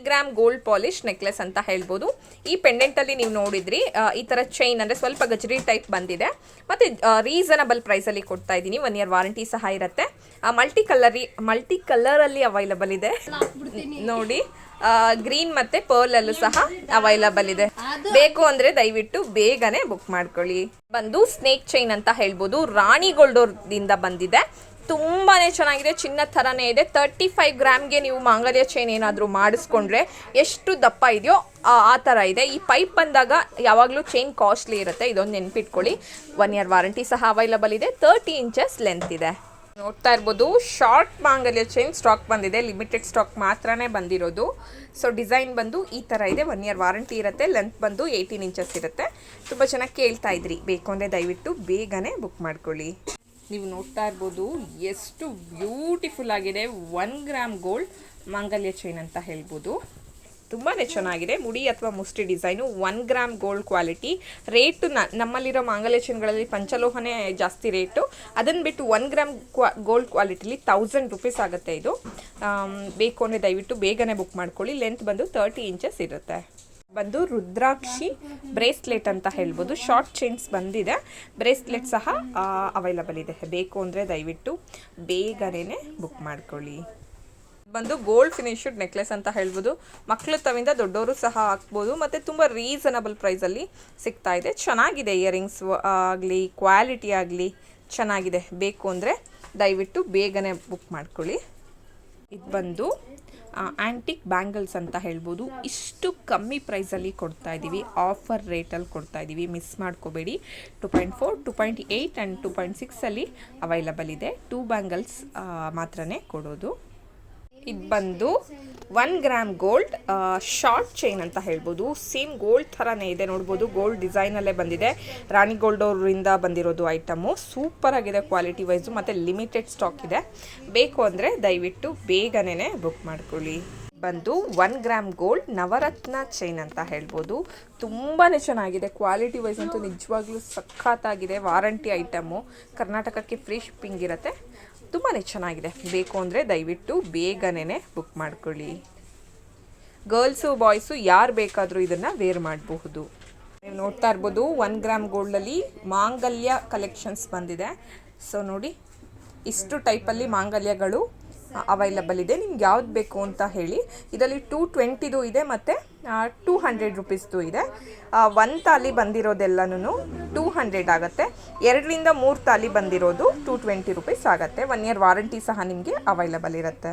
Gram gold polish necklace ಅಂತ ಹೇಳ್ಬೋದು. ಈ ಪೆಂಡೆಂಟಲ್ಲಿ ನೀವು ನೋಡಿದ್ರಿ ಈ ಥರ ಚೈನ್ ಅಂದರೆ ಸ್ವಲ್ಪ ಗಜರಿ ಟೈಪ್ ಬಂದಿದೆ ಮತ್ತು ರೀಸನಬಲ್ ಪ್ರೈಸಲ್ಲಿ ಕೊಡ್ತಾ ಇದ್ದೀನಿ. 1 ಇಯರ್ ವಾರಂಟಿ ಸಹ ಇರುತ್ತೆ. ಮಲ್ಟಿ ಕಲರಲ್ಲಿ ಅವೈಲಬಲ್ ಇದೆ ನೋಡಿ. ಗ್ರೀನ್ ಮತ್ತು ಪರ್ಲಲ್ಲೂ ಸಹ ಅವೈಲಬಲ್ ಇದೆ. ಬೇಕು ಅಂದರೆ ದಯವಿಟ್ಟು ಬೇಗನೆ ಬುಕ್ ಮಾಡ್ಕೊಳ್ಳಿ. ಬಂದು ಸ್ನೇಕ್ ಚೈನ್ ಅಂತ ಹೇಳ್ಬೋದು. ರಾಣಿ ಗೋಲ್ಡೋರ್ದಿಂದ ಬಂದಿದೆ. ತುಂಬಾ ಚೆನ್ನಾಗಿದೆ, ಚಿನ್ನ ಥರನೇ ಇದೆ. 35 ಗ್ರಾಮ್ಗೆ ನೀವು ಮಾಂಗಲ್ಯ ಚೈನ್ ಏನಾದರೂ ಮಾಡಿಸ್ಕೊಂಡ್ರೆ ಎಷ್ಟು ದಪ್ಪ ಇದೆಯೋ ಆ ಥರ ಇದೆ. ಈ ಪೈಪ್ ಬಂದಾಗ ಯಾವಾಗಲೂ ಚೈನ್ ಕಾಸ್ಟ್ಲಿ ಇರುತ್ತೆ, ಇದೊಂದು ನೆನ್ಪಿಟ್ಕೊಳ್ಳಿ. 1 ಇಯರ್ ವಾರಂಟಿ ಸಹ ಅವೈಲಬಲ್ ಇದೆ. 30 ಇಂಚಸ್ ಲೆಂತ್ ಇದೆ. ನೋಡ್ತಾ ಇರ್ಬೋದು ಶಾರ್ಟ್ ಮಾಂಗಲ್ಯ ಚೈನ್ ಸ್ಟಾಕ್ ಬಂದಿದೆ. ಲಿಮಿಟೆಡ್ ಸ್ಟಾಕ್ ಮಾತ್ರನೇ ಬಂದಿರೋದು. ಸೊ ಡಿಸೈನ್ ಬಂದು ಈ ಥರ ಇದೆ. 1 ಇಯರ್ ವಾರಂಟಿ ಇರುತ್ತೆ. ಲೆಂತ್ ಬಂದು 18 ಇಂಚಸ್ ಇರುತ್ತೆ. ತುಂಬ ಚೆನ್ನಾಗಿ ಕೇಳ್ತಾ ಇದ್ರಿ, ಬೇಕು ಅಂದರೆ ದಯವಿಟ್ಟು ಬೇಗನೆ ಬುಕ್ ಮಾಡ್ಕೊಳ್ಳಿ. ನೀವು ನೋಡ್ತಾ ಇರ್ಬೋದು ಎಷ್ಟು ಬ್ಯೂಟಿಫುಲ್ ಆಗಿದೆ. 1 ಗ್ರಾಮ್ ಗೋಲ್ಡ್ ಮಾಂಗಲ್ಯ ಚೈನ್ ಅಂತ ಹೇಳ್ಬೋದು. ತುಂಬಾ ಚೆನ್ನಾಗಿದೆ. ಮುಡಿ ಅಥವಾ ಮುಷ್ಟಿ design. 1 gram gold quality. Rate ನಮ್ಮಲ್ಲಿರೋ ಮಾಂಗಲ್ಯ ಚೈನ್ಗಳಲ್ಲಿ ಪಂಚಲೋಹನೇ ಜಾಸ್ತಿ ರೇಟು. ಅದನ್ನು ಬಿಟ್ಟು 1 ಗ್ರಾಮ್ ಗೋಲ್ಡ್ ಕ್ವಾಲಿಟಿಲಿ 1000 ರುಪೀಸ್ ಆಗುತ್ತೆ ಇದು. ಬೇಕು ಅಂದರೆ ದಯವಿಟ್ಟು ಬೇಗನೆ ಬುಕ್ ಮಾಡ್ಕೊಳ್ಳಿ. ಲೆಂತ್ ಬಂದು 30 ಇಂಚಸ್ ಇರುತ್ತೆ. ಬಂದು ರುದ್ರಾಕ್ಷಿ ಬ್ರೇಸ್ಲೆಟ್ ಅಂತ ಹೇಳ್ಬೋದು. ಶಾರ್ಟ್ ಚೈನ್ಸ್ ಬಂದಿದೆ. ಬ್ರೇಸ್ಲೆಟ್ ಸಹ ಅವೈಲಬಲ್ ಇದೆ. ಬೇಕು ಅಂದರೆ ದಯವಿಟ್ಟು ಬೇಗನೆ ಬುಕ್ ಮಾಡ್ಕೊಳ್ಳಿ. ಬಂದು ಗೋಲ್ಡ್ ಫಿನಿಶ್ಡ್ ನೆಕ್ಲೆಸ್ ಅಂತ ಹೇಳ್ಬೋದು. ಮಕ್ಕಳು ತವಿಂದ ದೊಡ್ಡವರು ಸಹ ಹಾಕ್ಬೋದು ಮತ್ತು ತುಂಬ ರೀಸನಬಲ್ ಪ್ರೈಸಲ್ಲಿ ಸಿಗ್ತಾ ಇದೆ. ಚೆನ್ನಾಗಿದೆ. ಇಯರಿಂಗ್ಸ್ ಆಗಲಿ ಕ್ವಾಲಿಟಿ ಆಗಲಿ ಚೆನ್ನಾಗಿದೆ. ಬೇಕು ಅಂದರೆ ದಯವಿಟ್ಟು ಬೇಗನೆ ಬುಕ್ ಮಾಡ್ಕೊಳ್ಳಿ. ಇದು ಬಂದು ಆ್ಯಂಟಿಕ್ ಬ್ಯಾಂಗಲ್ಸ್ ಅಂತ ಹೇಳ್ಬೋದು. ಇಷ್ಟು ಕಮ್ಮಿ ಪ್ರೈಸಲ್ಲಿ ಕೊಡ್ತಾ ಇದ್ದೀವಿ. ಆಫರ್ ರೇಟಲ್ಲಿ ಕೊಡ್ತಾ ಇದ್ದೀವಿ. ಮಿಸ್ ಮಾಡ್ಕೋಬೇಡಿ. 2.4, 2.8 ಆ್ಯಂಡ್ 2.6 ಅವೈಲಬಲ್ ಇದೆ. 2 ಬ್ಯಾಂಗಲ್ಸ್ ಮಾತ್ರನೇ ಕೊಡೋದು. ಇದು ಬಂದು 1 ಗ್ರಾಮ್ ಗೋಲ್ಡ್ ಶಾರ್ಟ್ ಚೈನ್ ಅಂತ ಹೇಳ್ಬೋದು. ಸೇಮ್ ಗೋಲ್ಡ್ ಥರನೇ ಇದೆ ನೋಡ್ಬೋದು. ಗೋಲ್ಡ್ ಡಿಸೈನಲ್ಲೇ ಬಂದಿದೆ. ರಾಣಿ ಗೋಲ್ಡ್ ಅವರಿಂದ ಬಂದಿರೋದು ಐಟಮು. ಸೂಪರ್ ಆಗಿದೆ ಕ್ವಾಲಿಟಿ ವೈಸು ಮತ್ತು ಲಿಮಿಟೆಡ್ ಸ್ಟಾಕ್ ಇದೆ. ಬೇಕು ಅಂದರೆ ದಯವಿಟ್ಟು ಬೇಗನೆ ಬುಕ್ ಮಾಡ್ಕೊಳ್ಳಿ. ಬಂದು 1 ಗ್ರಾಮ್ ಗೋಲ್ಡ್ ನವರತ್ನ ಚೈನ್ ಅಂತ ಹೇಳ್ಬೋದು. ತುಂಬಾ ಚೆನ್ನಾಗಿದೆ. ಕ್ವಾಲಿಟಿ ವೈಸ್ ಅಂತೂ ನಿಜವಾಗ್ಲೂ ಸಖತ್ತಾಗಿದೆ. Warranty item. ಕರ್ನಾಟಕಕ್ಕೆ ಫ್ರೀ ಶಿಪ್ಪಿಂಗ್ ಇರುತ್ತೆ. ತುಂಬಾ ಚೆನ್ನಾಗಿದೆ. ಬೇಕು ಅಂದರೆ ದಯವಿಟ್ಟು ಬೇಗನೆ ಬುಕ್ ಮಾಡ್ಕೊಳ್ಳಿ. ಗರ್ಲ್ಸು ಬಾಯ್ಸು ಯಾರು ಬೇಕಾದರೂ ಇದನ್ನು ವೇರ್ ಮಾಡಬಹುದು. ನೀವು ನೋಡ್ತಾ ಇರ್ಬೋದು 1 ಗ್ರಾಮ್ ಗೋಲ್ಡಲ್ಲಿ ಮಾಂಗಲ್ಯ ಕಲೆಕ್ಷನ್ಸ್ ಬಂದಿದೆ. ಸೊ ನೋಡಿ, ಇಷ್ಟು ಟೈಪಲ್ಲಿ ಮಾಂಗಲ್ಯಗಳು ಅವೈಲಬಲ್ ಇದೆ. ನಿಮ್ಗೆ ಯಾವ್ದು ಬೇಕು ಅಂತ ಹೇಳಿ. ಇದರಲ್ಲಿ 220 ಇದೆ ಮತ್ತು 200 ರುಪೀಸ್ದು ಇದೆ. 1 ತಾಲಿ ಬಂದಿರೋದೆಲ್ಲನೂ 200 ಆಗುತ್ತೆ. 2ರಿಂದ 3 ತಾಲಿ ಬಂದಿರೋದು 220 ರುಪೀಸ್ ಆಗುತ್ತೆ. 1 ಇಯರ್ ವಾರಂಟಿ ಸಹ ನಿಮಗೆ ಅವೈಲಬಲ್ ಇರುತ್ತೆ.